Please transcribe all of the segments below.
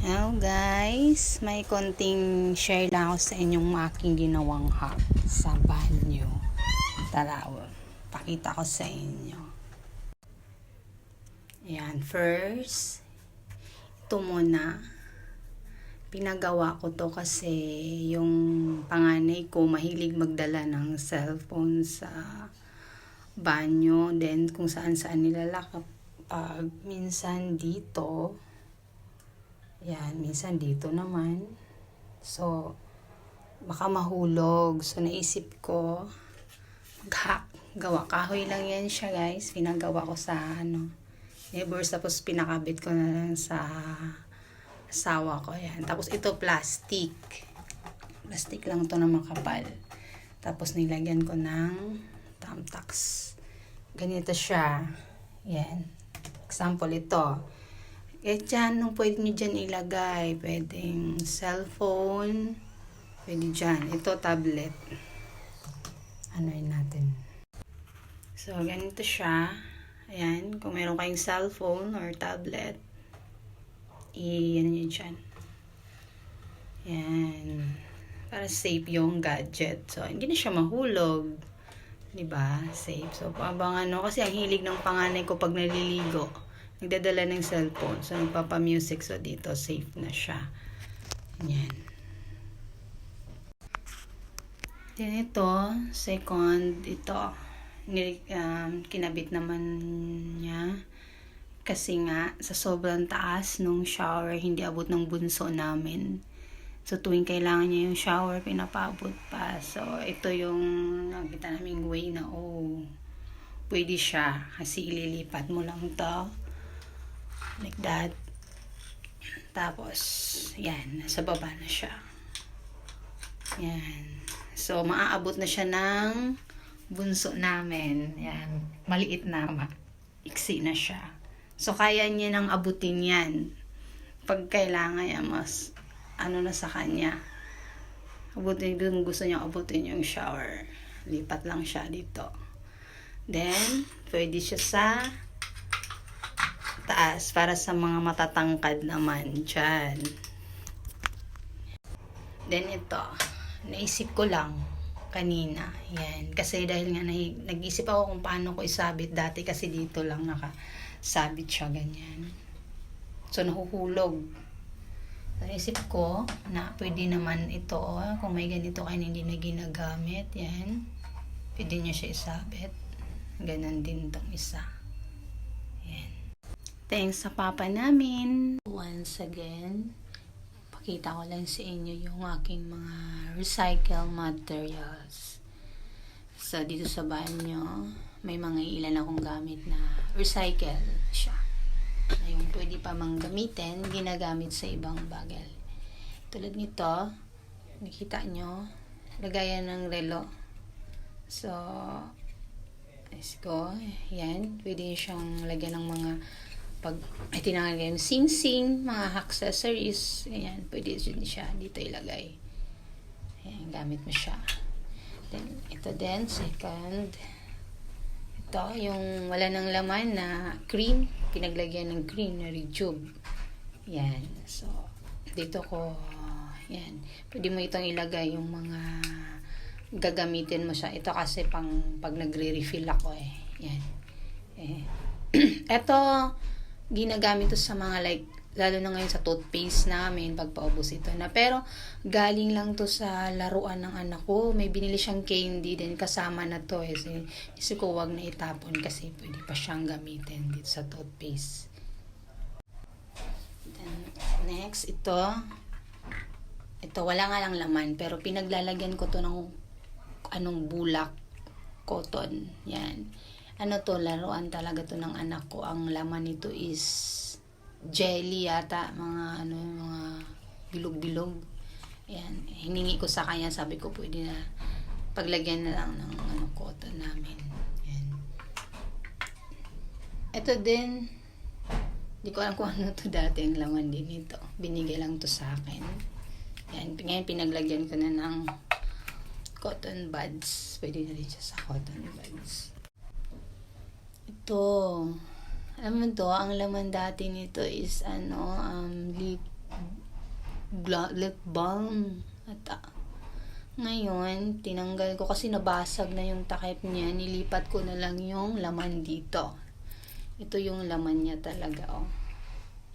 Hello guys, may konting share lang ako sa inyong aking ginawang hack sa banyo. Tara, pakita ko sa inyo. Ayan, first, ito muna. Pinagawa ko to kasi yung panganay ko mahilig magdala ng cellphone sa banyo. Then kung saan nilalakap. Minsan dito. Yan, minsan dito naman. So, baka mahulog. So, naisip ko, mag-hack. Gawa. Kahoy lang yan siya, guys. Pinagawa ko sa, neighbors. Tapos, pinakabit ko na lang sa asawa ko. Yan. Tapos, ito, plastic. Plastic lang to na makapal. Tapos, nilagyan ko ng thumbtack. Ganito siya. Yan. Example, ito. Dyan, nung pwede nyo dyan ilagay. Pwedeng cellphone. Pwede dyan. Ito, tablet. Anoin natin. So, ganito siya. Ayan. Kung meron kayong cellphone or tablet, i-ano nyo dyan. Ayan. Para safe yung gadget. So, hindi na siya mahulog. Diba? Safe. So, kasi ang hilig ng panganay ko pag naliligo, nagdadala ng cellphone. So, nagpapa-music. So, dito, safe na siya. Yan. Then, ito, second, ito. Kinabit naman niya. Kasi nga, sa sobrang taas nung shower, hindi abot ng bunso namin. So, tuwing kailangan niya yung shower, pinapabot pa. So, ito yung nakita naming way na, pwede siya. Kasi ililipat mo lang to. Like that. Tapos, yan. Nasa baba na siya. Yan. So, maaabot na siya ng bunso namin. Yan. Maliit na. Iksi na siya. So, kaya niya nang abutin yan. Pag kailangan niya, mas na sa kanya. Abutin, gusto niya abutin yung shower. Lipat lang siya dito. Then, pwede siya sa taas para sa mga matatangkad naman dyan. Then ito, naisip ko lang kanina. Yan. Kasi dahil nga nag-isip ako kung paano ko isabit dati kasi dito lang nakasabit siya ganyan. So nahuhulog. Naisip ko na pwede naman ito kung may ganito kayo hindi na ginagamit. Yan. Pwede nyo siya isabit. Ganon din tong isa. Yan. Thanks sa papa namin. Once again, pakita ko lang sa inyo yung aking mga recycle materials. So, dito sa banyo, may mga ilan akong gamit na recycle siya. Yung pwede pa mang gamitin, ginagamit sa ibang bagay. Tulad nito, nakita nyo, lagayan ng relo. So, let's go. Yan, pwede siyang lagyan ng mga tinangal yung sing-sing, mga accessories, ayan, pwede din siya dito ilagay. Ayan, gamit mo siya. Then, ito din, second. Ito, yung wala ng laman na cream, pinaglagyan ng cream na retube. Ayan, so, dito ko, ayan, pwede mo itong ilagay yung mga gagamitin mo siya. Ito kasi pag nagre-refill ako Ayan. Ito, ginagamit to sa mga lalo na ngayon sa toothpaste namin pagpaubos ito na. Pero galing lang to sa laruan ng anak ko. May binili siyang candy din kasama na to Kasi ko wag na itapon kasi pwede pa siyang gamitin dito sa toothpaste. Then, next, ito wala nga lang laman pero pinaglalagyan ko to ng bulak, cotton. Yan. Laruan talaga to ng anak ko. Ang laman nito is jelly yata, mga bilog-bilog. Yan. Hiningi ko sa kanya, sabi ko pwede na paglagyan na lang ng cotton namin. Yan. Ito din, di ko alam kung ano to dati ang laman din nito. Binigay lang to sa akin. Yan. Ngayon pinaglagyan ko na ng cotton buds. Pwede na rin siya sa cotton buds. Ito, alam mo to, ang laman dati nito is lip balm. At ngayon, tinanggal ko kasi nabasag na yung takip niya. Nilipat ko na lang yung laman dito. Ito yung laman niya talaga, oh.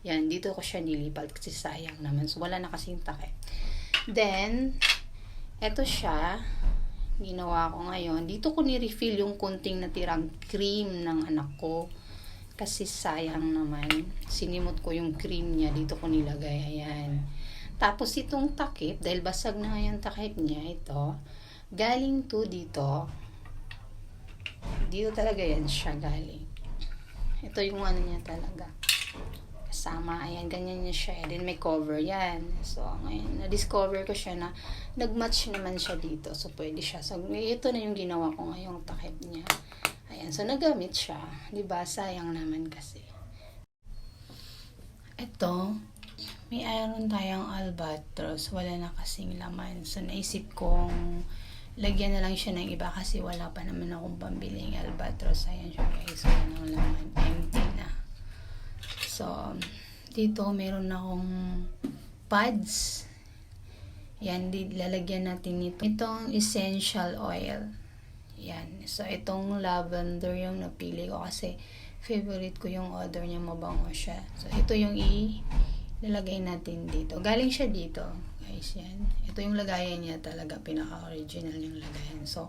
Yan, dito ko siya nilipat kasi sayang naman. So, wala na kasing takip. Then, eto siya. Ginawa ko ngayon. Dito ko ni-refill yung kunting natirang cream ng anak ko. Kasi sayang naman. Sinimot ko yung cream niya. Dito ko nilagay. Ayan. Tapos itong takip, dahil basag na nga yung takip niya, ito, galing to dito. Dito talaga yan siya galing. Ito yung ano niya talaga. Kasama, ayan, ganyan niya siya. Then may cover yan. So, ngayon, na-discover ko siya na nag-match naman siya dito. So, pwede siya. So, ito na yung ginawa ko ngayong takip niya. Ayan, so nagamit siya. Diba? Sayang naman kasi. Ito, may iron tayong albatros. Wala na kasing laman. So, naisip kong lagyan na lang siya ng iba kasi wala pa naman akong pambiling albatros. Ayan siya guys. Wala nang laman. Empty na. So, dito meron akong pads. Yan, lalagyan natin nito. Itong essential oil. Yan. So, itong lavender yung napili ko kasi favorite ko yung odor niya, mabango siya. So, ito yung ilalagay natin dito. Galing siya dito, guys, yan. Ito yung lagayan niya talaga, pinaka-original yung lagayan. So,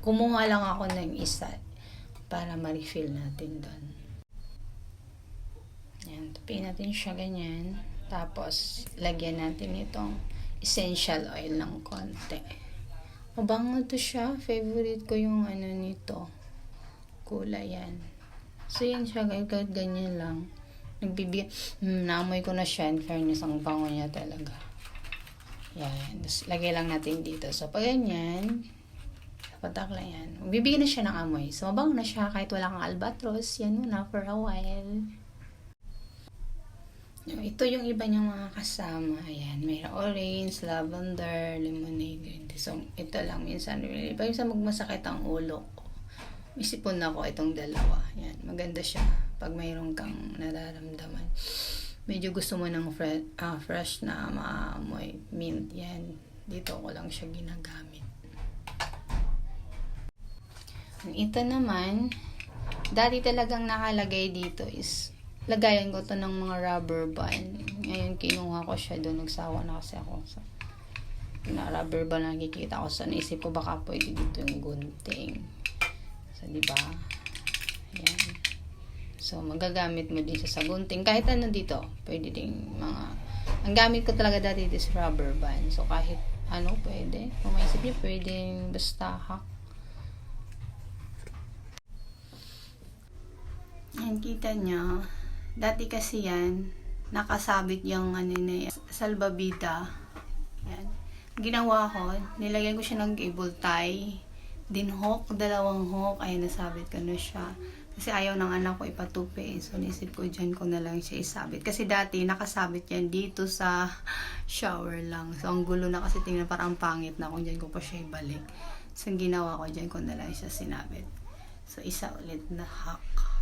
kumuha lang ako ng isa para ma-refill natin doon. Yan, tupiin natin siya ganyan. Tapos, lagyan natin itong essential oil ng konti. Mabango to siya. Favorite ko yung ano nito. Kulay yan. So, yan siya, guys. Ganyan lang. Naamoy ko na siya. In fairness, ang bango niya talaga. Yan. Tapos, lagay lang natin dito. So, pag ganyan, patak lang yan. Magbibigay na siya ng amoy. So, mabango na siya kahit wala kang albatros. Yan muna for a while. Ito yung iba niyang mga kasama. Ayan. May orange, lavender, lemonade. So, ito lang. Minsan, magmasakit ang ulo ko. Isipon ako itong dalawa. Yan. Maganda siya pag mayroon kang nararamdaman. Medyo gusto mo ng fresh na maamoy. Mint. Yan. Dito ko lang siya ginagamit. Ito naman, dati talagang nakalagay dito is lagayan ko to ng mga rubber band. Ngayon, kinuha ko siya doon. Nagsawa na kasi ako. So, na rubber band na nakikita ko. So, naisip ko baka pwede dito yung gunting. So, diba? Ayan. So, magagamit mo din siya sa gunting. Kahit ano dito, pwede ding mga... Ang gamit ko talaga dati is rubber band. So, kahit ano, pwede. Kung maisip niyo, pwedeng basta hack. Ayan, kita nyo. Dati kasi yan, nakasabit yung ano na salbabida. Yan. Ginawa ko, nilagyan ko siya ng cable tie. Din hook, dalawang hook. Ay, nasabit ko na siya. Kasi ayaw ng anak ko ipatupi. So, nisip ko dyan ko na lang siya isabit. Kasi dati, nakasabit yan dito sa shower lang. So, ang gulo na kasi tingnan parang pangit na kung dyan ko pa siya ibalik. So, ang ginawa ko, dyan ko na lang siya sinabit. So, isa ulit na hook.